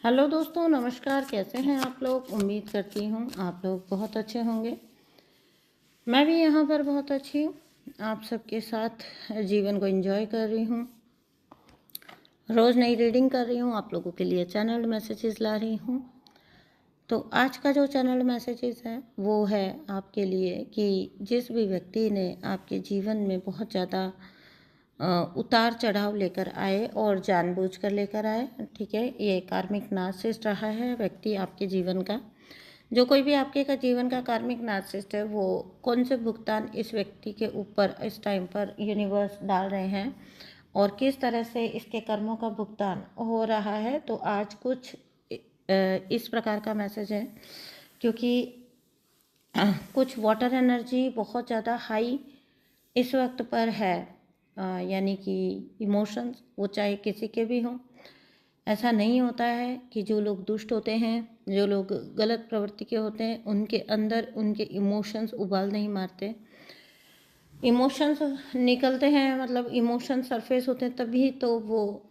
Hello दोस्तों, नमस्कार। कैसे हैं आप लोग? उम्मीद करती हूँ आप लोग बहुत अच्छे होंगे। मैं भी यहाँ पर बहुत अच्छी हूँ। आप सबके साथ जीवन को एंजॉय कर रही हूँ। रोज़ नई रीडिंग कर रही हूँ, आप लोगों के लिए चैनल्ड मैसेजेस ला रही हूँ। तो आज का जो चैनल्ड मैसेजेस है वो है आपके लिए कि जिस भी व्यक्ति ने आपके जीवन में बहुत ज़्यादा उतार चढ़ाव लेकर आए और जानबूझकर लेकर आए, ठीक है। ये कार्मिक नार्सिसिस्ट रहा है व्यक्ति आपके जीवन का। जो कोई भी आपके का जीवन का कार्मिक नार्सिसिस्ट है, वो कौन से भुगतान इस व्यक्ति के ऊपर इस टाइम पर यूनिवर्स डाल रहे हैं और किस तरह से इसके कर्मों का भुगतान हो रहा है। तो आज कुछ इस प्रकार का मैसेज है, क्योंकि कुछ वाटर एनर्जी बहुत ज़्यादा हाई इस वक्त पर है, यानी कि इमोशंस वो चाहे किसी के भी हों। ऐसा नहीं होता है कि जो लोग दुष्ट होते हैं, जो लोग गलत प्रवृत्ति के होते हैं, उनके अंदर उनके इमोशंस उबाल नहीं मारते। इमोशंस निकलते हैं, मतलब इमोशंस सरफेस होते हैं, तभी तो वो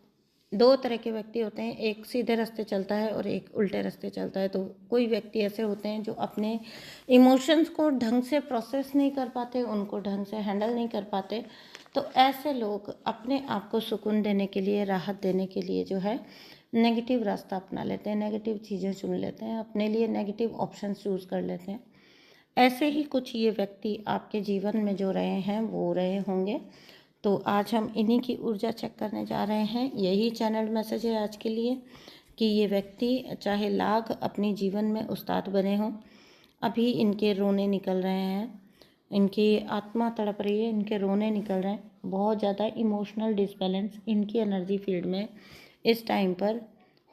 दो तरह के व्यक्ति होते हैं, एक सीधे रास्ते चलता है और एक उल्टे रास्ते चलता है। तो कोई व्यक्ति ऐसे होते हैं जो अपने इमोशंस को ढंग से प्रोसेस नहीं कर पाते, उनको ढंग से हैंडल नहीं कर पाते। तो ऐसे लोग अपने आप को सुकून देने के लिए, राहत देने के लिए जो है नेगेटिव रास्ता अपना लेते हैं, नेगेटिव चीज़ें चुन लेते हैं, अपने लिए नेगेटिव ऑप्शन चूज़ कर लेते हैं। ऐसे ही कुछ ये व्यक्ति आपके जीवन में जो रहे हैं वो रहे होंगे। तो आज हम इन्हीं की ऊर्जा चेक करने जा रहे हैं। यही चैनल मैसेज है आज के लिए कि ये व्यक्ति चाहे लाख अपनी जीवन में उस्ताद बने हों, अभी इनके रोने निकल रहे हैं, इनकी आत्मा तड़प रही है, इनके रोने निकल रहे हैं। बहुत ज़्यादा इमोशनल डिसबैलेंस इनकी एनर्जी फील्ड में इस टाइम पर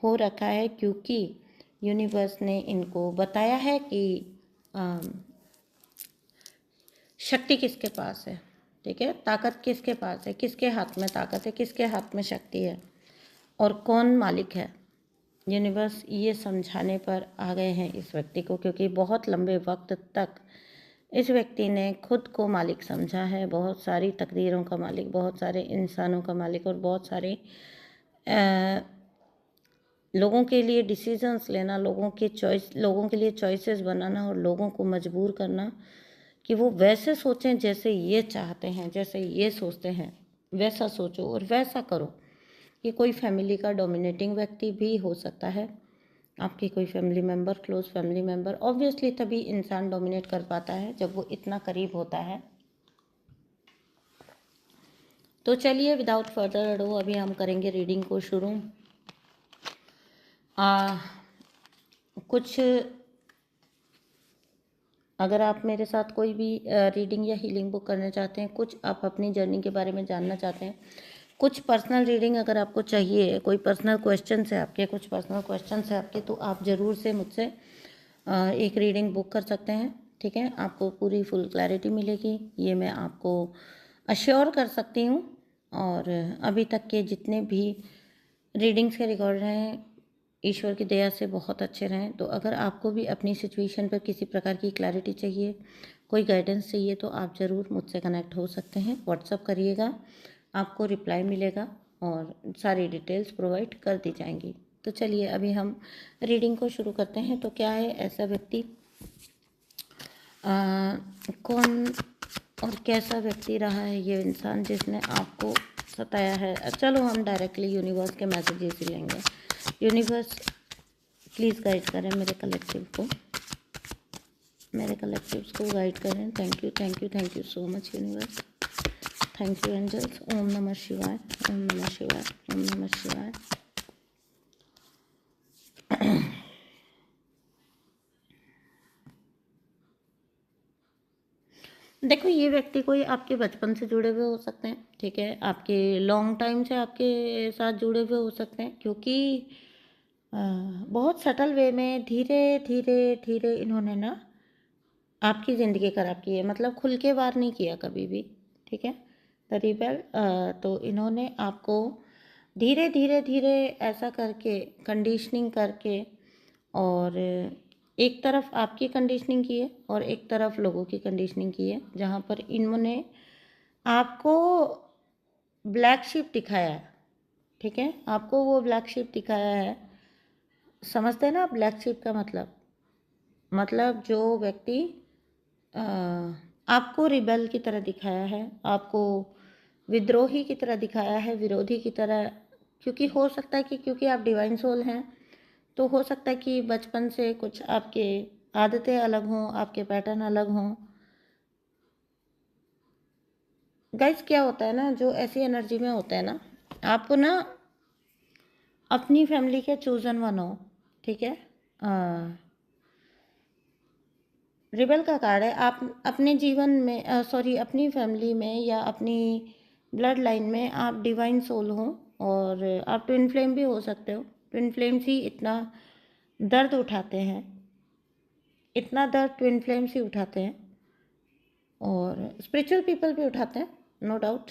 हो रखा है, क्योंकि यूनिवर्स ने इनको बताया है कि शक्ति किसके पास है, ठीक है। ताकत किसके पास है, किसके हाथ में ताकत है, किसके हाथ में शक्ति है और कौन मालिक है। यूनिवर्स ये समझाने पर आ गए हैं इस व्यक्ति को, क्योंकि बहुत लंबे वक्त तक इस व्यक्ति ने खुद को मालिक समझा है, बहुत सारी तकदीरों का मालिक, बहुत सारे इंसानों का मालिक और बहुत सारे लोगों के लिए डिसीजंस लेना, लोगों के लिए चॉइसेस बनाना और लोगों को मजबूर करना कि वो वैसे सोचें जैसे ये चाहते हैं, जैसे ये सोचते हैं वैसा सोचो और वैसा करो। ये कोई फैमिली का डोमिनेटिंग व्यक्ति भी हो सकता है, आपकी कोई family member, close family member. Obviously तभी इंसान डोमिनेट कर पाता है जब वो इतना करीब होता है। तो चलिए विदाउट फर्दर अडो अभी हम करेंगे रीडिंग को शुरू। कुछ अगर आप मेरे साथ कोई भी रीडिंग या हीलिंग बुक करना चाहते हैं, कुछ आप अपनी जर्नी के बारे में जानना चाहते हैं, कुछ पर्सनल रीडिंग अगर आपको चाहिए, कोई पर्सनल क्वेश्चन है आपके, कुछ पर्सनल क्वेश्चन है आपके, तो आप ज़रूर से मुझसे एक रीडिंग बुक कर सकते हैं, ठीक है। आपको पूरी फुल क्लैरिटी मिलेगी, ये मैं आपको अश्योर कर सकती हूँ। और अभी तक के जितने भी रीडिंग्स के रिकॉर्ड हैं, ईश्वर की दया से बहुत अच्छे रहें। तो अगर आपको भी अपनी सिचुएशन पर किसी प्रकार की क्लैरिटी चाहिए, कोई गाइडेंस चाहिए, तो आप ज़रूर मुझसे कनेक्ट हो सकते हैं। व्हाट्सअप करिएगा, आपको रिप्लाई मिलेगा और सारी डिटेल्स प्रोवाइड कर दी जाएंगी। तो चलिए अभी हम रीडिंग को शुरू करते हैं। तो क्या है ऐसा व्यक्ति, कौन और कैसा व्यक्ति रहा है ये इंसान जिसने आपको सताया है? चलो हम डायरेक्टली यूनिवर्स के मैसेजेस ही लेंगे। यूनिवर्स प्लीज़ गाइड करें मेरे कलेक्टिव्स को गाइड करें। Thank you, thank you, thank you so much universe. Thank you angels. Om नमः शिवाय, ओम नमः शिवाय, ओम नमः शिवाय। देखो, ये व्यक्ति कोई आपके बचपन से जुड़े हुए हो सकते हैं, ठीक है। आपके लॉन्ग टाइम से आपके साथ जुड़े हुए हो सकते हैं, क्योंकि बहुत सटल वे में धीरे धीरे धीरे इन्होंने ना आपकी ज़िंदगी खराब की है। मतलब खुल के वार नहीं किया कभी भी, ठीक है। तरीबल तो इन्होंने आपको धीरे धीरे धीरे ऐसा करके कंडीशनिंग करके, और एक तरफ आपकी कंडीशनिंग की है और एक तरफ लोगों की कंडीशनिंग की है, जहाँ पर इन्होंने आपको ब्लैक शिप दिखाया है, ठीक है। आपको वो ब्लैक शिप दिखाया है समझते हैं ना आप ब्लैक शीप का मतलब जो व्यक्ति अ, आपको रिबेल की तरह दिखाया है, आपको विद्रोही की तरह दिखाया है, विरोधी की तरह, क्योंकि हो सकता है कि क्योंकि आप डिवाइन सोल हैं, तो हो सकता है कि बचपन से कुछ आपके आदतें अलग हों, आपके पैटर्न अलग हों। गाइस क्या होता है ना, जो ऐसी एनर्जी में होता है ना, आप ना अपनी फैमिली के चूजन वन हो, ठीक है। रिबल का कार्ड है। आप अपने जीवन में सॉरी अपनी फैमिली में या अपनी ब्लड लाइन में आप डिवाइन सोल हो, और आप ट्विन फ्लेम भी हो सकते हो। ट्विन फ्लेम्स ही इतना दर्द उठाते हैं, इतना दर्द ट्विन फ्लेम्स ही उठाते हैं, और स्पिरिचुअल पीपल भी उठाते हैं, नो डाउट।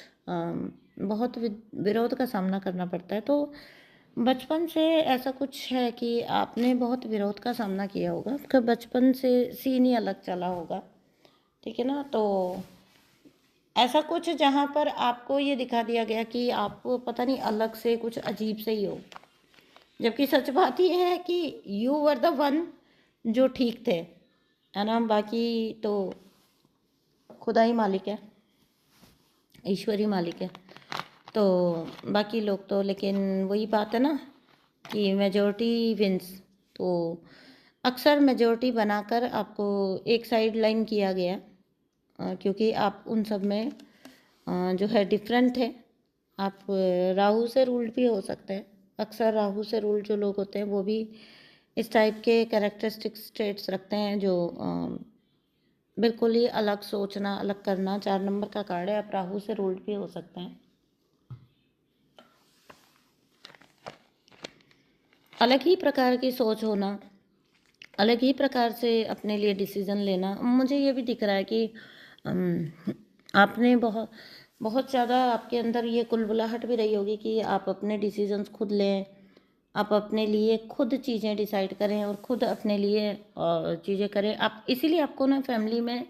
बहुत विरोध का सामना करना पड़ता है। तो बचपन से ऐसा कुछ है कि आपने बहुत विरोध का सामना किया होगा, आपका बचपन से सीन ही अलग चला होगा, ठीक है ना। तो ऐसा कुछ जहाँ पर आपको ये दिखा दिया गया कि आपको पता नहीं अलग से कुछ अजीब से ही हो, जबकि सच बात ये है कि यू वर द वन जो ठीक थे, है ना। बाकी तो खुदा ही मालिक है, ईश्वरी मालिक है। तो बाकी लोग तो, लेकिन वही बात है ना कि मेजॉरिटी विंस। तो अक्सर मेजॉरिटी बनाकर आपको एक साइड लाइन किया गया, क्योंकि आप उन सब में जो है डिफरेंट है। आप राहु से रूल्ड भी हो सकते हैं। अक्सर राहु से रूल्ड जो लोग होते हैं वो भी इस टाइप के कैरेक्टरिस्टिक्स ट्रेट्स रखते हैं, जो बिल्कुल ही अलग सोचना, अलग करना। 4 नंबर का कार्ड है, आप राहु से रूल्ड भी हो सकते हैं। अलग ही प्रकार की सोच होना, अलग ही प्रकार से अपने लिए डिसीज़न लेना। मुझे ये भी दिख रहा है कि आपने बहुत बहुत ज़्यादा आपके अंदर ये कुलबुलाहट भी रही होगी कि आप अपने डिसीजंस खुद लें, आप अपने लिए खुद चीज़ें डिसाइड करें और खुद अपने लिए चीज़ें करें। आप इसीलिए आपको ना फैमिली में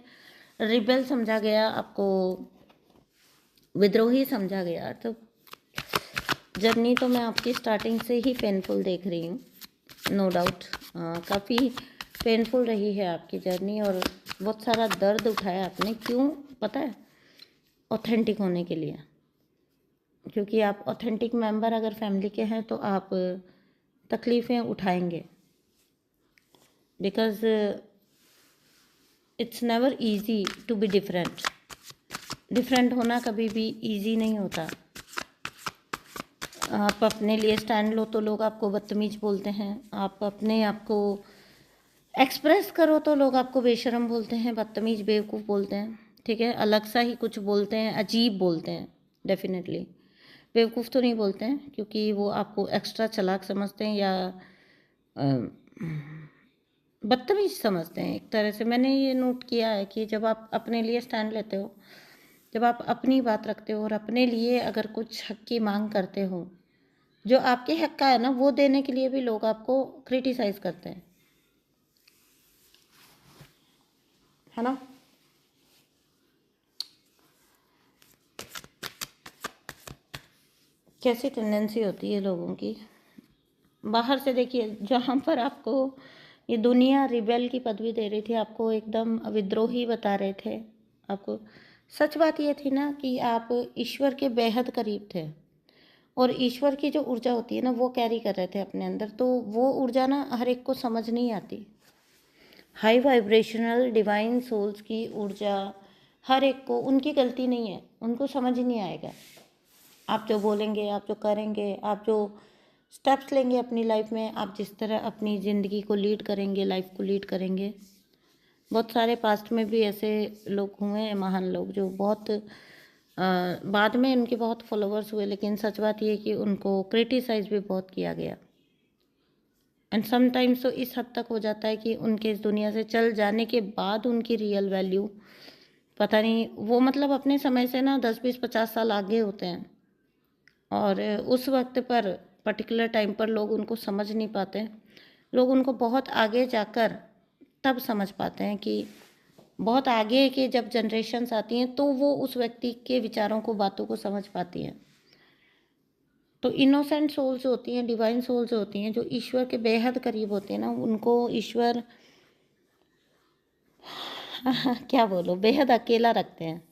रिबेल समझा गया, आपको विद्रोही समझा गया। तो जर्नी तो मैं आपकी स्टार्टिंग से ही पेनफुल देख रही हूँ, नो डाउट। काफ़ी पेनफुल रही है आपकी जर्नी, और बहुत सारा दर्द उठाया आपने। क्यों पता है? ऑथेंटिक होने के लिए। क्योंकि आप ऑथेंटिक मेंबर अगर फैमिली के हैं तो आप तकलीफ़ें उठाएंगे, because it's never easy to be different. Different होना कभी भी इजी नहीं होता। आप अपने लिए स्टैंड लो तो लोग आपको बदतमीज़ बोलते हैं, आप अपने आप को एक्सप्रेस करो तो लोग आपको बेशर्म बोलते हैं, बदतमीज़, बेवकूफ़ बोलते हैं, ठीक है। अलग सा ही कुछ बोलते हैं, अजीब बोलते हैं। डेफिनेटली बेवकूफ़ तो नहीं बोलते हैं, क्योंकि वो आपको एक्स्ट्रा चालाक समझते हैं या बदतमीज़ समझते हैं एक तरह से। मैंने ये नोट किया है कि जब आप अपने लिए स्टैंड लेते हो, जब आप अपनी बात रखते हो और अपने लिए अगर कुछ हक की मांग करते हो, जो आपके हक का है ना, वो देने के लिए भी लोग आपको क्रिटिसाइज़ करते हैं, है ना। कैसी टेंडेंसी होती है लोगों की। बाहर से देखिए, जहाँ पर आपको ये दुनिया रिबेल की पदवी दे रही थी, आपको एकदम विद्रोही बता रहे थे, आपको सच बात ये थी ना कि आप ईश्वर के बेहद करीब थे, और ईश्वर की जो ऊर्जा होती है ना, वो कैरी कर रहे थे अपने अंदर। तो वो ऊर्जा ना हर एक को समझ नहीं आती। हाई वाइब्रेशनल डिवाइन सोल्स की ऊर्जा हर एक को, उनकी गलती नहीं है, उनको समझ ही नहीं आएगा। आप जो बोलेंगे, आप जो करेंगे, आप जो स्टेप्स लेंगे अपनी लाइफ में, आप जिस तरह अपनी ज़िंदगी को लीड करेंगे, लाइफ को लीड करेंगे। बहुत सारे पास्ट में भी ऐसे लोग हुए हैं, महान लोग, जो बहुत बाद में उनके बहुत फॉलोअर्स हुए, लेकिन सच बात ये कि उनको क्रिटिसाइज़ भी बहुत किया गया। एंड समटाइम्स तो इस हद तक हो जाता है कि उनके इस दुनिया से चल जाने के बाद उनकी रियल वैल्यू पता नहीं, वो मतलब अपने समय से ना 10-20-50 साल आगे होते हैं, और उस वक्त पर पर्टिकुलर टाइम पर लोग उनको समझ नहीं पाते। लोग उनको बहुत आगे जाकर तब समझ पाते हैं कि बहुत आगे के जब जनरेशन्स आती हैं तो वो उस व्यक्ति के विचारों को, बातों को समझ पाती हैं। तो इनोसेंट सोल्स होती हैं, डिवाइन सोल्स होती हैं, जो ईश्वर के बेहद करीब होते हैं ना, उनको ईश्वर क्या बोलो, बेहद अकेला रखते हैं।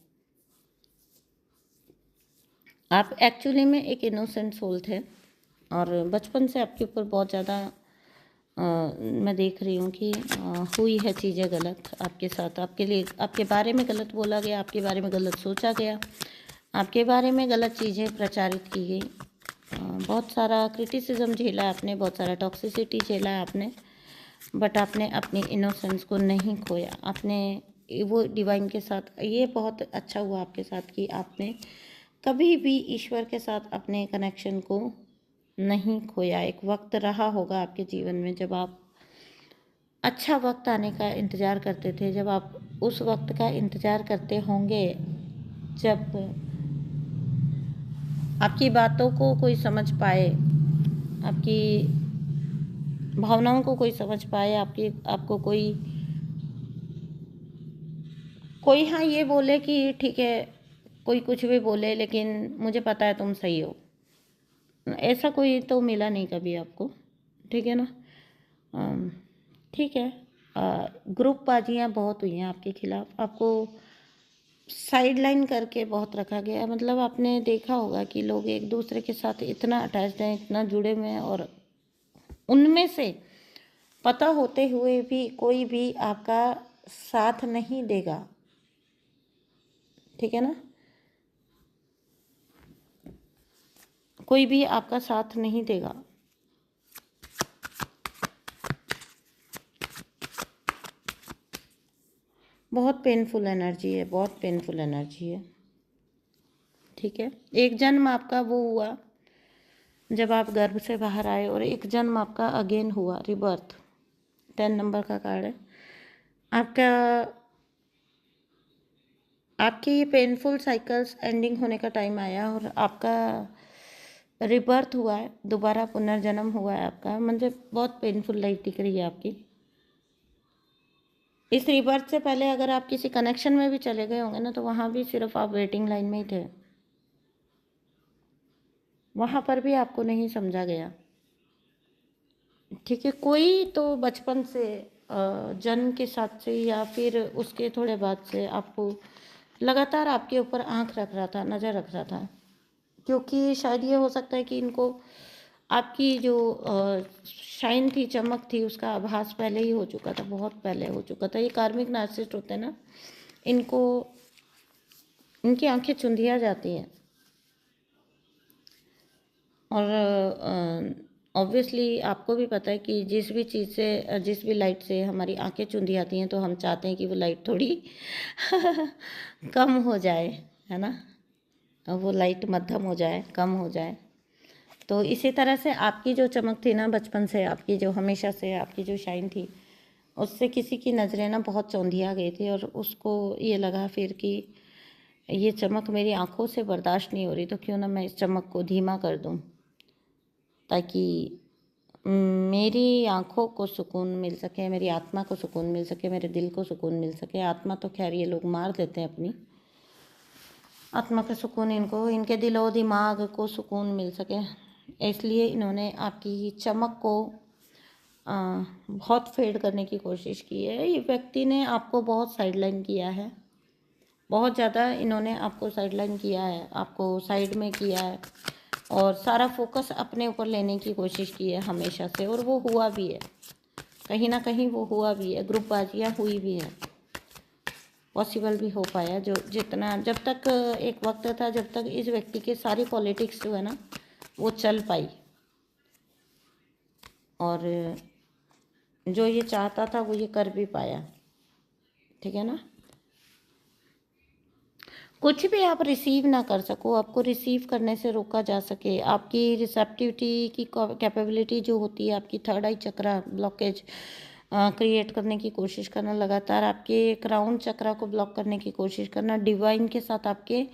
आप एक्चुअली में एक इनोसेंट सोल थे और बचपन से आपके ऊपर बहुत ज़्यादा मैं देख रही हूँ कि हुई है चीज़ें गलत आपके साथ, आपके लिए, आपके बारे में गलत बोला गया, आपके बारे में गलत सोचा गया, आपके बारे में गलत चीज़ें प्रचारित की गई। बहुत सारा क्रिटिसिज्म झेला है आपने, बहुत सारा टॉक्सिसिटी झेला है आपने, बट आपने अपनी इनोसेंस को नहीं खोया। आपने वो डिवाइन के साथ, ये बहुत अच्छा हुआ आपके साथ कि आपने कभी भी ईश्वर के साथ अपने कनेक्शन को नहीं खोया। एक वक्त रहा होगा आपके जीवन में जब आप अच्छा वक्त आने का इंतज़ार करते थे, जब आप उस वक्त का इंतज़ार करते होंगे जब आपकी बातों को कोई समझ पाए, आपकी भावनाओं को कोई समझ पाए, आपको कोई हाँ ये बोले कि ठीक है, कोई कुछ भी बोले लेकिन मुझे पता है तुम सही हो। ऐसा कोई तो मिला नहीं कभी आपको, ठीक है ना। ठीक है, ग्रुपबाजियाँ बहुत हुई हैं आपके खिलाफ, आपको साइड लाइन करके बहुत रखा गया है। मतलब आपने देखा होगा कि लोग एक दूसरे के साथ इतना अटैच्ड हैं, इतना जुड़े हुए हैं, और उनमें से पता होते हुए भी कोई भी आपका साथ नहीं देगा, ठीक है ना। कोई भी आपका साथ नहीं देगा। बहुत पेनफुल एनर्जी है, बहुत पेनफुल एनर्जी है, ठीक है। एक जन्म आपका वो हुआ जब आप गर्भ से बाहर आए, और एक जन्म आपका अगेन हुआ, रिबर्थ। 10 नंबर का कार्ड है आपका। आपकी ये पेनफुल साइकिल्स एंडिंग होने का टाइम आया और आपका रिबर्थ हुआ है, दोबारा पुनर्जन्म हुआ है आपका। मुझे बहुत पेनफुल लाइफ दिख रही है आपकी। इस रिबर्थ से पहले अगर आप किसी कनेक्शन में भी चले गए होंगे ना, तो वहाँ भी सिर्फ आप वेटिंग लाइन में ही थे, वहाँ पर भी आपको नहीं समझा गया, ठीक है। कोई तो बचपन से जन्म के साथ से या फिर उसके थोड़े बाद से आपको लगातार आपके ऊपर आंख रख रहा था, नज़र रख रहा था, क्योंकि शायद ये हो सकता है कि इनको आपकी जो शाइन थी, चमक थी, उसका आभास पहले ही हो चुका था, बहुत पहले हो चुका था। ये कार्मिक नार्सिसिस्ट होते हैं ना, इनको, इनकी आंखें चुंधिया जाती हैं, और ऑब्वियसली आपको भी पता है कि जिस भी चीज़ से, जिस भी लाइट से हमारी आंखें चुंधी आती हैं, तो हम चाहते हैं कि वो लाइट थोड़ी कम हो जाए, है ना, वो लाइट मध्यम हो जाए, कम हो जाए। तो इसी तरह से आपकी जो चमक थी ना बचपन से, आपकी जो हमेशा से आपकी जो शाइन थी, उससे किसी की नज़रें ना बहुत चौंधिया गई थी, और उसको ये लगा फिर कि ये चमक मेरी आंखों से बर्दाश्त नहीं हो रही, तो क्यों ना मैं इस चमक को धीमा कर दूं, ताकि मेरी आंखों को सुकून मिल सके, मेरी आत्मा को सुकून मिल सके, मेरे दिल को सुकून मिल सके। आत्मा तो खैर ये लोग मार देते हैं अपनी आत्मा का सुकून, इनको, इनके दिलो दिमाग को सुकून मिल सके, इसलिए इन्होंने आपकी चमक को बहुत फेड करने की कोशिश की है। ये व्यक्ति ने आपको बहुत साइडलाइन किया है, बहुत ज़्यादा इन्होंने आपको साइडलाइन किया है, आपको साइड में किया है, और सारा फोकस अपने ऊपर लेने की कोशिश की है हमेशा से, और वो हुआ भी है, कहीं ना कहीं वो हुआ भी है, ग्रुपबाजियाँ हुई भी हैं, पॉसिबल भी हो पाया। जो जितना, जब तक एक वक्त था जब तक इस व्यक्ति के सारी पॉलिटिक्स जो है ना वो चल पाई, और जो ये चाहता था वो ये कर भी पाया, ठीक है ना। कुछ भी आप रिसीव ना कर सको, आपको रिसीव करने से रोका जा सके, आपकी रिसेप्टिविटी की कैपेबिलिटी जो होती है, आपकी थर्ड आई चक्रा ब्लॉकेज क्रिएट करने की कोशिश करना, लगातार आपके क्राउन चक्रा को ब्लॉक करने की कोशिश करना, डिवाइन के साथ आपके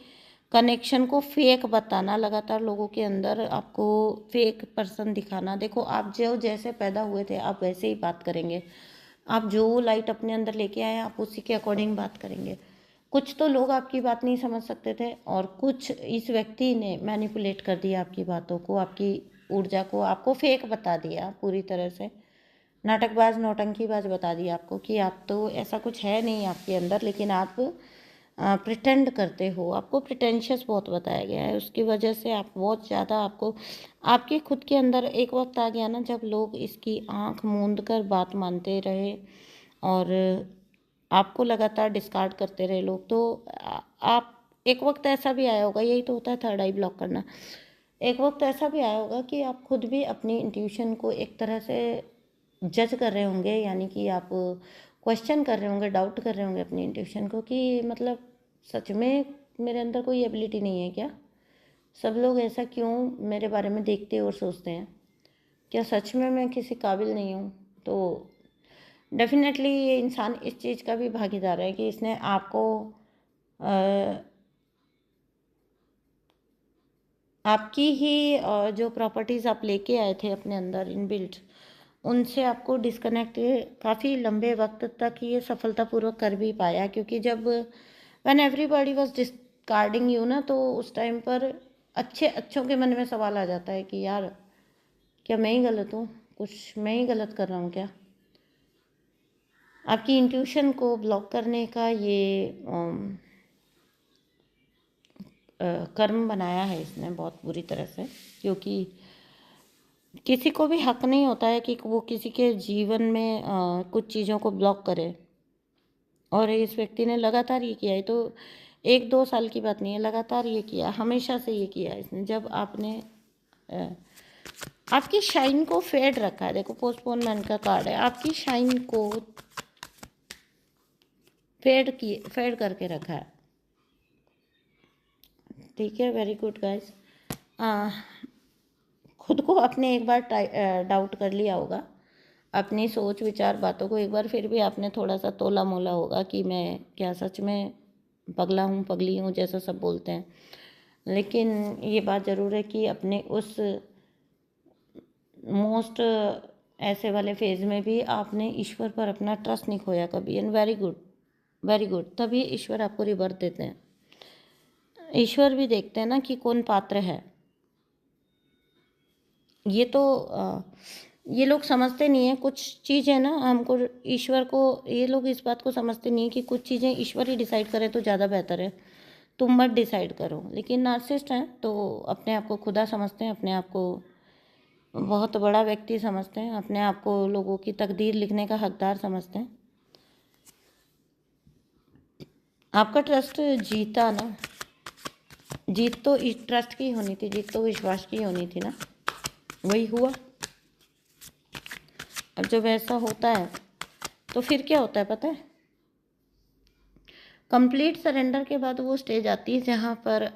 कनेक्शन को फेक बताना, लगातार लोगों के अंदर आपको फेक पर्सन दिखाना। देखो, आप जो जैसे पैदा हुए थे आप वैसे ही बात करेंगे, आप जो लाइट अपने अंदर लेके आए आप उसी के अकॉर्डिंग बात करेंगे। कुछ तो लोग आपकी बात नहीं समझ सकते थे और कुछ इस व्यक्ति ने मैनिपुलेट कर दिया आपकी बातों को, आपकी ऊर्जा को, आपको फेक बता दिया पूरी तरह से, नाटकबाज नौटंकीबाज बता दिया आपको कि आप तो ऐसा कुछ है नहीं आपके अंदर, लेकिन आप प्रिटेंड करते हो। आपको प्रिटेंशियस बहुत बताया गया है, उसकी वजह से आप बहुत ज़्यादा, आपको आपके खुद के अंदर एक वक्त आ गया ना जब लोग इसकी आंख मूंद कर बात मानते रहे और आपको लगातार डिस्कार्ड करते रहे लोग, तो आप, एक वक्त ऐसा भी आया होगा, यही तो होता है थर्ड आई ब्लॉक करना, एक वक्त ऐसा भी आया होगा कि आप खुद भी अपनी इंट्यूशन को एक तरह से जज कर रहे होंगे, यानी कि आप क्वेश्चन कर रहे होंगे, डाउट कर रहे होंगे अपनी इंट्यूशन को कि मतलब सच में मेरे अंदर कोई एबिलिटी नहीं है क्या? सब लोग ऐसा क्यों मेरे बारे में देखते और सोचते हैं? क्या सच में मैं किसी काबिल नहीं हूँ? तो डेफिनेटली ये इंसान इस चीज़ का भी भागीदार है कि इसने आपको आपकी ही जो प्रॉपर्टीज़ आप लेके आए थे अपने अंदर इनबिल्ट, उनसे आपको डिस्कनेक्ट काफ़ी लंबे वक्त तक ये सफलतापूर्वक कर भी पाया, क्योंकि जब when everybody was discarding you ना, तो उस टाइम पर अच्छों के मन में सवाल आ जाता है कि यार क्या मैं ही गलत हूँ, कुछ मैं ही गलत कर रहा हूँ क्या? आपकी इंट्यूशन को ब्लॉक करने का ये कर्म बनाया है इसने बहुत बुरी तरह से, क्योंकि किसी को भी हक नहीं होता है कि वो किसी के जीवन में कुछ चीज़ों को ब्लॉक करे, और इस व्यक्ति ने लगातार ये किया है। तो 1-2 साल की बात नहीं है, लगातार ये किया, हमेशा से ये किया है इसने। जब आपने आपकी शाइन को फेड रखा है, देखो पोस्टपोनमेंट का कार्ड है, आपकी शाइन को फेड करके रखा है। ठीक है, वेरी गुड गाइस। खुद को आपने एक बार डाउट कर लिया होगा, अपनी सोच विचार बातों को एक बार फिर भी आपने थोड़ा सा तोला मोला होगा कि मैं क्या सच में पगला हूँ, पगली हूँ, जैसा सब बोलते हैं। लेकिन ये बात ज़रूर है कि अपने उस मोस्ट ऐसे वाले फेज़ में भी आपने ईश्वर पर अपना ट्रस्ट नहीं खोया कभी, and very good, very good. तभी ईश्वर आपको रिबर्थ देते हैं। ईश्वर भी देखते हैं ना कि कौन पात्र है। ये तो ये लोग समझते नहीं है कुछ चीज़ें ना, हमको ईश्वर को, ये लोग इस बात को समझते नहीं है कि कुछ चीज़ें ईश्वर ही डिसाइड करें तो ज़्यादा बेहतर है, तुम मत डिसाइड करो। लेकिन नार्सिसिस्ट हैं तो अपने आप को खुदा समझते हैं, अपने आप को बहुत बड़ा व्यक्ति समझते हैं, अपने आप को लोगों की तकदीर लिखने का हकदार समझते हैं। आपका ट्रस्ट जीता ना, जीत तो इस ट्रस्ट की होनी थी, जीत तो विश्वास की होनी थी ना, वही हुआ। अब जब ऐसा होता है तो फिर क्या होता है पता है? कंप्लीट सरेंडर के बाद वो स्टेज आती है जहाँ पर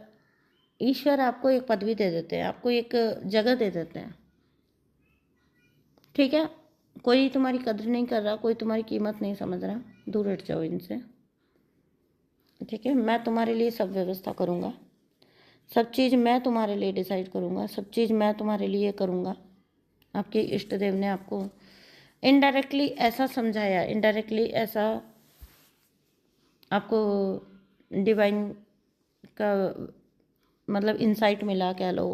ईश्वर आपको एक पदवी दे देते हैं, आपको एक जगह दे देते हैं। ठीक है, कोई तुम्हारी कदर नहीं कर रहा, कोई तुम्हारी कीमत नहीं समझ रहा, दूर हट जाओ इनसे। ठीक है, मैं तुम्हारे लिए सब व्यवस्था करूँगा, सब चीज़ मैं तुम्हारे लिए डिसाइड करूँगा, सब चीज़ मैं तुम्हारे लिए करूँगा। आपके इष्ट देव ने आपको इनडायरेक्टली ऐसा समझाया, इनडायरेक्टली ऐसा आपको डिवाइन का मतलब इंसाइट मिला कह लो।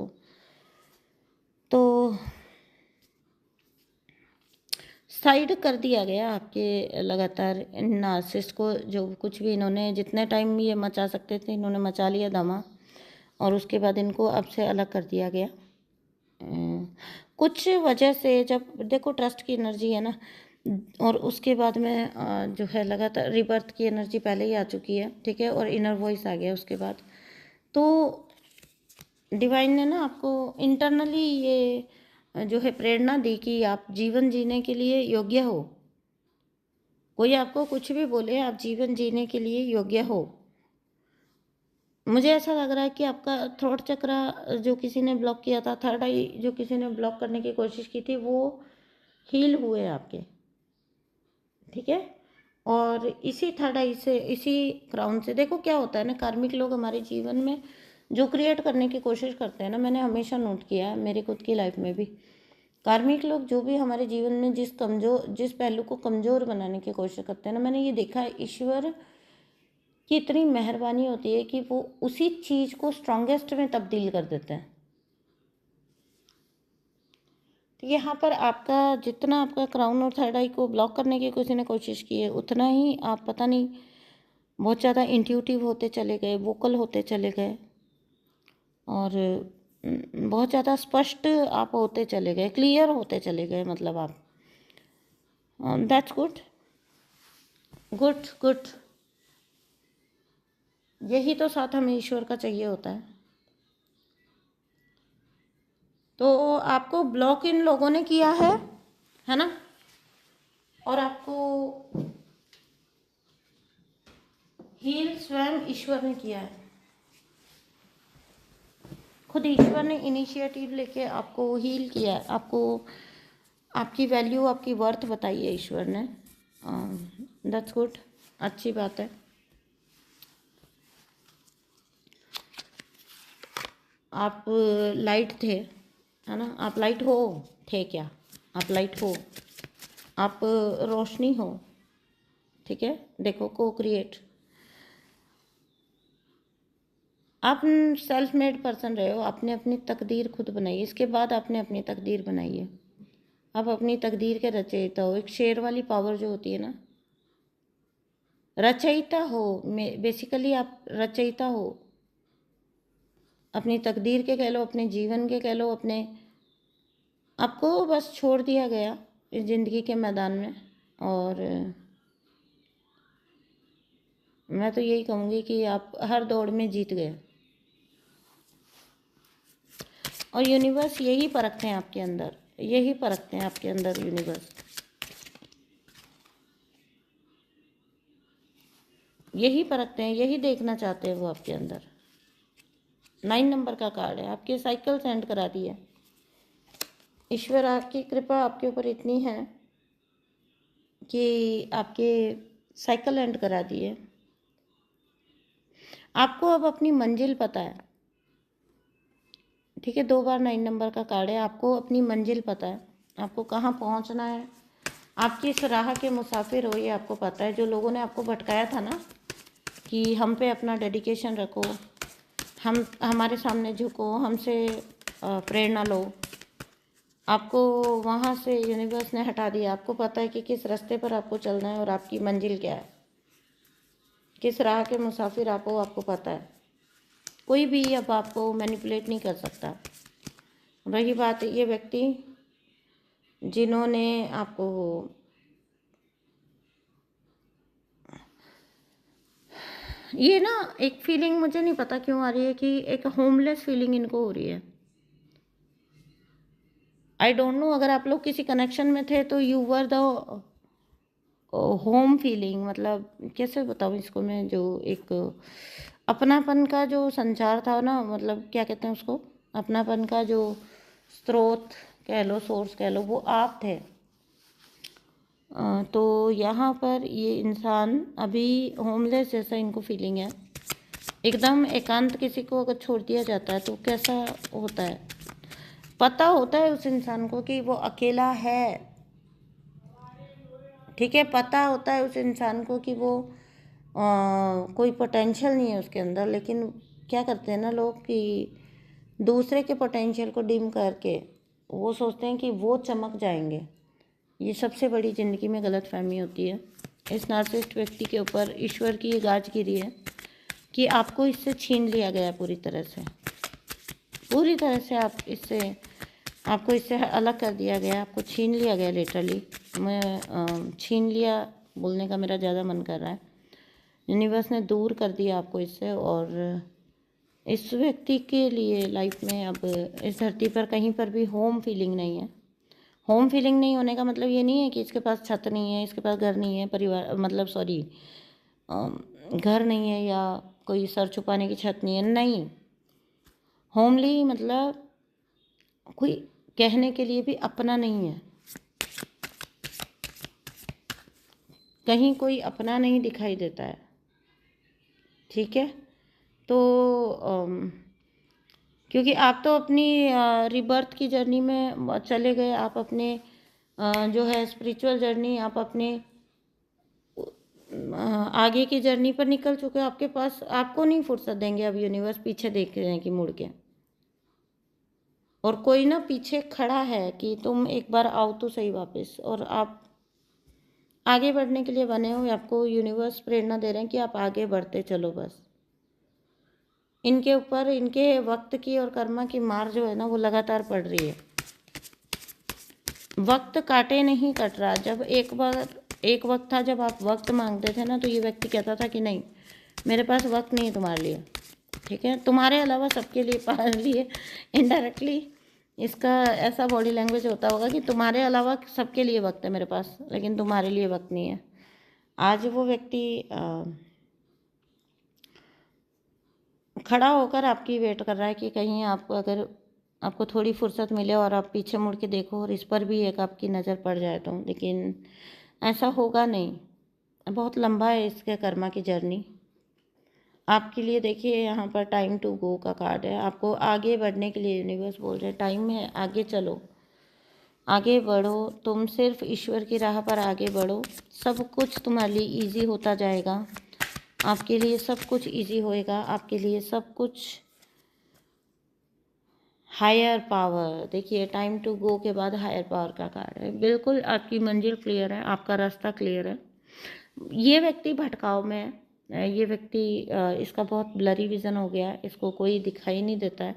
तो साइड कर दिया गया आपके लगातार नार्सिसिस्ट को, जो कुछ भी इन्होंने जितने टाइम ये मचा सकते थे इन्होंने मचा लिया धमा, और उसके बाद इनको अब से अलग कर दिया गया। कुछ वजह से, जब देखो ट्रस्ट की एनर्जी है ना, और उसके बाद में जो है लगातार रिबर्थ की एनर्जी पहले ही आ चुकी है, ठीक है, और इनर वॉइस आ गया उसके बाद। तो डिवाइन ने ना आपको इंटरनली ये जो है प्रेरणा दी कि आप जीवन जीने के लिए योग्य हो। कोई आपको कुछ भी बोले, आप जीवन जीने के लिए योग्य हो। मुझे ऐसा लग रहा है कि आपका थ्रोट चक्र जो किसी ने ब्लॉक किया था, थर्ड आई जो किसी ने ब्लॉक करने की कोशिश की थी, वो हील हुए आपके। ठीक है, और इसी थर्ड आई से, इसी क्राउन से, देखो क्या होता है ना, कार्मिक लोग हमारे जीवन में जो क्रिएट करने की कोशिश करते हैं ना, मैंने हमेशा नोट किया है मेरी खुद की लाइफ में भी, कार्मिक लोग जो भी हमारे जीवन में जिस पहलू को कमज़ोर बनाने की कोशिश करते हैं ना, मैंने ये देखा है ईश्वर कि इतनी मेहरबानी होती है कि वो उसी चीज़ को स्ट्रॉन्गेस्ट में तब्दील कर देते हैं। तो यहाँ पर आपका जितना आपका क्राउन और थर्ड आई को ब्लॉक करने की किसी ने कोशिश की है, उतना ही आप पता नहीं बहुत ज़्यादा इंट्यूटिव होते चले गए, वोकल होते चले गए और बहुत ज़्यादा स्पष्ट आप होते चले गए, क्लियर होते चले गए, मतलब आप दैट्स गुड गुड गुड। यही तो साथ हमें ईश्वर का चाहिए होता है। तो आपको ब्लॉक इन लोगों ने किया है ना, और आपको हील स्वयं ईश्वर ने किया है। खुद ईश्वर ने इनिशिएटिव लेके आपको हील किया है, आपको आपकी वैल्यू, आपकी वर्थ बताई है ईश्वर ने। दैट्स गुड, अच्छी बात है। आप लाइट थे, है ना, आप लाइट हो, थे क्या, आप लाइट हो, आप रोशनी हो, ठीक है। देखो, को क्रिएट, आप सेल्फ मेड पर्सन रहे हो, आपने अपनी तकदीर खुद बनाई, इसके बाद आपने अपनी तकदीर बनाई है। आप अपनी तकदीर के रचयिता हो। एक शेर वाली पावर जो होती है ना, रचयिता हो, बेसिकली आप रचयिता हो, अपनी तकदीर के कह लो, अपने जीवन के कह लो, अपने आपको बस छोड़ दिया गया इस ज़िंदगी के मैदान में। और मैं तो यही कहूँगी कि आप हर दौड़ में जीत गए, और यूनिवर्स यही परखते हैं आपके अंदर, यही परखते हैं आपके अंदर यूनिवर्स, यही परखते हैं, यही देखना चाहते हैं वो आपके अंदर। 9 नंबर का कार्ड है, आपकी साइकिल सेंड करा दी है। ईश्वर आपकी कृपा आपके ऊपर इतनी है कि आपके साइकिल एंड करा दी है। आपको अब अपनी मंजिल पता है, ठीक है। 2 बार 9 नंबर का कार्ड है, आपको अपनी मंजिल पता है, आपको कहाँ पहुँचना है। आप किस राह के मुसाफिर हो ये आपको पता है। जो लोगों ने आपको भटकाया था ना कि हम पे अपना डेडिकेशन रखो, हम हमारे सामने झुको, हमसे प्रेरणा लो, आपको वहाँ से यूनिवर्स ने हटा दिया। आपको पता है कि किस रास्ते पर आपको चलना है और आपकी मंजिल क्या है, किस राह के मुसाफिर आप हो, आपको पता है। कोई भी अब आपको मैनिपुलेट नहीं कर सकता। रही बात ये व्यक्ति जिन्होंने आपको ये ना, एक फीलिंग मुझे नहीं पता क्यों आ रही है कि एक होमलेस फीलिंग इनको हो रही है। आई डोंट नो, अगर आप लोग किसी कनेक्शन में थे तो you were the home feeling, मतलब कैसे बताऊँ इसको मैं, जो एक अपनापन का जो संचार था ना, मतलब क्या कहते हैं उसको, अपनापन का जो स्रोत कह लो, सोर्स कह लो, वो आप थे। तो यहाँ पर ये इंसान अभी होमलेस जैसा इनको फीलिंग है। एकदम एकांत किसी को अगर छोड़ दिया जाता है तो कैसा होता है, पता होता है उस इंसान को कि वो अकेला है, ठीक है। पता होता है उस इंसान को कि वो कोई पोटेंशियल नहीं है उसके अंदर, लेकिन क्या करते हैं ना लोग कि दूसरे के पोटेंशियल को डिम करके वो सोचते हैं कि वो चमक जाएंगे। ये सबसे बड़ी ज़िंदगी में गलतफहमी होती है। इस नार्सिसिस्ट व्यक्ति के ऊपर ईश्वर की ये गाज गिरी है कि आपको इससे छीन लिया गया पूरी तरह से, पूरी तरह से आपको इससे अलग कर दिया गया, आपको छीन लिया गया। लिटरली मैं छीन लिया बोलने का मेरा ज़्यादा मन कर रहा है। यूनिवर्स ने दूर कर दिया आपको इससे, और इस व्यक्ति के लिए लाइफ में अब इस धरती पर कहीं पर भी होम फीलिंग नहीं है। होम फीलिंग नहीं होने का मतलब ये नहीं है कि इसके पास छत नहीं है, इसके पास घर नहीं है, परिवार मतलब सॉरी घर नहीं है या कोई सर छुपाने की छत नहीं है, नहीं। होमली मतलब कोई कहने के लिए भी अपना नहीं है, कहीं कोई अपना नहीं दिखाई देता है, ठीक है। तो क्योंकि आप तो अपनी रिबर्थ की जर्नी में चले गए, आप अपने जो है स्पिरिचुअल जर्नी आप अपने आगे की जर्नी पर निकल चुके हो, आपके पास आपको नहीं फुर्सत देंगे अब यूनिवर्स पीछे देख रहे हैं कि मुड़ के, और कोई ना पीछे खड़ा है कि तुम एक बार आओ तो सही वापस, और आप आगे बढ़ने के लिए बने हो। आपको यूनिवर्स प्रेरणा दे रहे हैं कि आप आगे बढ़ते चलो बस। इनके ऊपर इनके वक्त की और कर्मा की मार जो है ना वो लगातार पड़ रही है। वक्त काटे नहीं कट रहा। जब एक वक्त था जब आप वक्त मांगते थे ना, तो ये व्यक्ति कहता था कि नहीं मेरे पास वक्त नहीं है तुम्हारे लिए, ठीक है, तुम्हारे अलावा सबके लिए इनडायरेक्टली इसका ऐसा बॉडी लैंग्वेज होता होगा कि तुम्हारे अलावा सबके लिए वक्त है मेरे पास, लेकिन तुम्हारे लिए वक्त नहीं है। आज वो व्यक्ति खड़ा होकर आपकी वेट कर रहा है कि कहीं आपको अगर आपको थोड़ी फुर्सत मिले और आप पीछे मुड़ के देखो और इस पर भी एक आपकी नज़र पड़ जाए तो, लेकिन ऐसा होगा नहीं। बहुत लंबा है इसके कर्मा की जर्नी आपके लिए। देखिए यहाँ पर टाइम टू गो का कार्ड है। आपको आगे बढ़ने के लिए यूनिवर्स बोल रहे हैं टाइम है, आगे चलो, आगे बढ़ो, तुम सिर्फ ईश्वर की राह पर आगे बढ़ो। सब कुछ तुम्हारे लिए ईजी होता जाएगा, आपके लिए सब कुछ ईजी होएगा, आपके लिए सब कुछ। हायर पावर, देखिए टाइम टू गो के बाद हायर पावर का कार्ड है। बिल्कुल आपकी मंजिल क्लियर है, आपका रास्ता क्लियर है। ये व्यक्ति भटकाव में है, ये व्यक्ति इसका बहुत ब्लरी विज़न हो गया है, इसको कोई दिखाई नहीं देता है,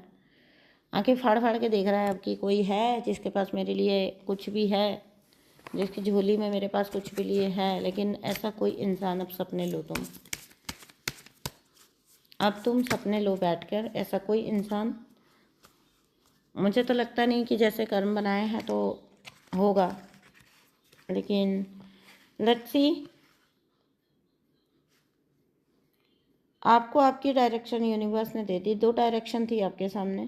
आंखें फाड़ फाड़ के देख रहा है अब कि कोई है जिसके पास मेरे लिए कुछ भी है, जिसकी झोली में मेरे पास कुछ भी लिए है। लेकिन ऐसा कोई इंसान, अब सपने लो तुम, अब तुम सपने लो बैठकर। ऐसा कोई इंसान मुझे तो लगता नहीं कि जैसे कर्म बनाए हैं तो होगा, लेकिन लेट्स सी। आपको आपकी डायरेक्शन यूनिवर्स ने दे दी। 2 डायरेक्शन थी आपके सामने,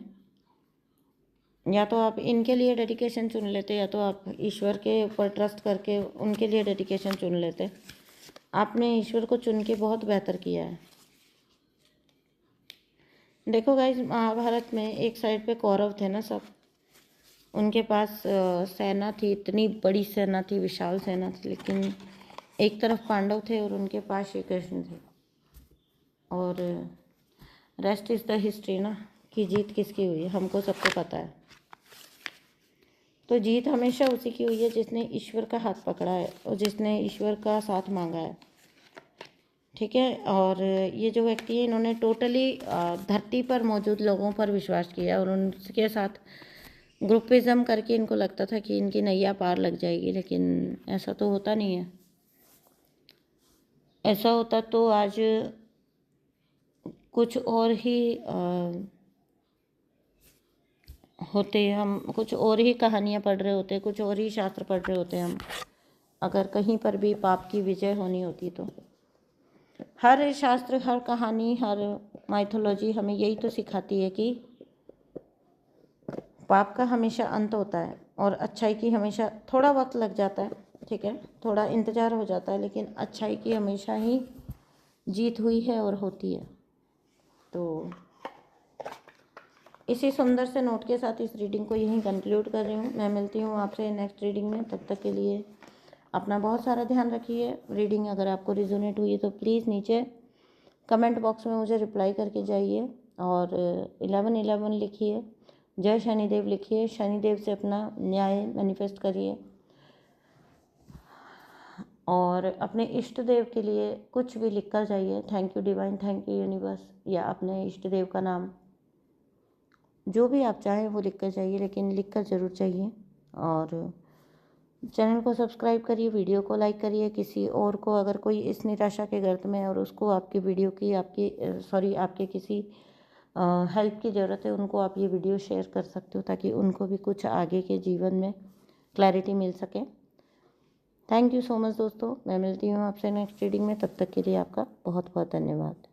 या तो आप इनके लिए डेडिकेशन चुन लेते, या तो आप ईश्वर के ऊपर ट्रस्ट करके उनके लिए डेडिकेशन चुन लेते। आपने ईश्वर को चुन के बहुत बेहतर किया है। देखो गाइस, महाभारत में एक साइड पे कौरव थे ना सब, उनके पास सेना थी, इतनी बड़ी सेना थी, विशाल सेना थी, लेकिन एक तरफ पांडव थे और उनके पास श्री कृष्ण थे। और रेस्ट इज़ द हिस्ट्री ना, कि जीत किसकी हुई है हमको सबको पता है। तो जीत हमेशा उसी की हुई है जिसने ईश्वर का हाथ पकड़ा है और जिसने ईश्वर का साथ मांगा है, ठीक है। और ये जो व्यक्ति है, इन्होंने टोटली धरती पर मौजूद लोगों पर विश्वास किया और उनके साथ ग्रुपिज़म करके इनको लगता था कि इनकी नैया पार लग जाएगी, लेकिन ऐसा तो होता नहीं है। ऐसा होता तो आज कुछ और ही होते, हम कुछ और ही कहानियाँ पढ़ रहे होते, कुछ और ही शास्त्र पढ़ रहे होते हम, अगर कहीं पर भी पाप की विजय होनी होती तो। हर शास्त्र, हर कहानी, हर माइथोलॉजी हमें यही तो सिखाती है कि पाप का हमेशा अंत होता है और अच्छाई की हमेशा थोड़ा वक्त लग जाता है, ठीक है, थोड़ा इंतज़ार हो जाता है, लेकिन अच्छाई की हमेशा ही जीत हुई है और होती है। तो इसी सुंदर से नोट के साथ इस रीडिंग को यहीं कंक्लूड कर रही हूँ। मैं मिलती हूँ आपसे नेक्स्ट रीडिंग में। तब तक के लिए अपना बहुत सारा ध्यान रखिए। रीडिंग अगर आपको रिजोनेट हुई है तो प्लीज़ नीचे कमेंट बॉक्स में मुझे रिप्लाई करके जाइए और 1111 लिखिए, जय शनिदेव लिखिए, शनिदेव से अपना न्याय मैनिफेस्ट करिए और अपने इष्ट देव के लिए कुछ भी लिख कर जाइए। Thank you divine, thank you universe, या अपने इष्ट देव का नाम जो भी आप चाहें वो लिख कर जाइए, लेकिन लिख कर ज़रूर चाहिए। और चैनल को सब्सक्राइब करिए, वीडियो को लाइक करिए। किसी और को अगर कोई इस निराशा के गर्त में और उसको आपकी वीडियो की आपके किसी हेल्प की ज़रूरत है, उनको आप ये वीडियो शेयर कर सकते हो ताकि उनको भी कुछ आगे के जीवन में क्लैरिटी मिल सके। थैंक यू सो मच दोस्तों। मैं मिलती हूँ आपसे नेक्स्ट रीडिंग में। तब तक के लिए आपका बहुत बहुत धन्यवाद।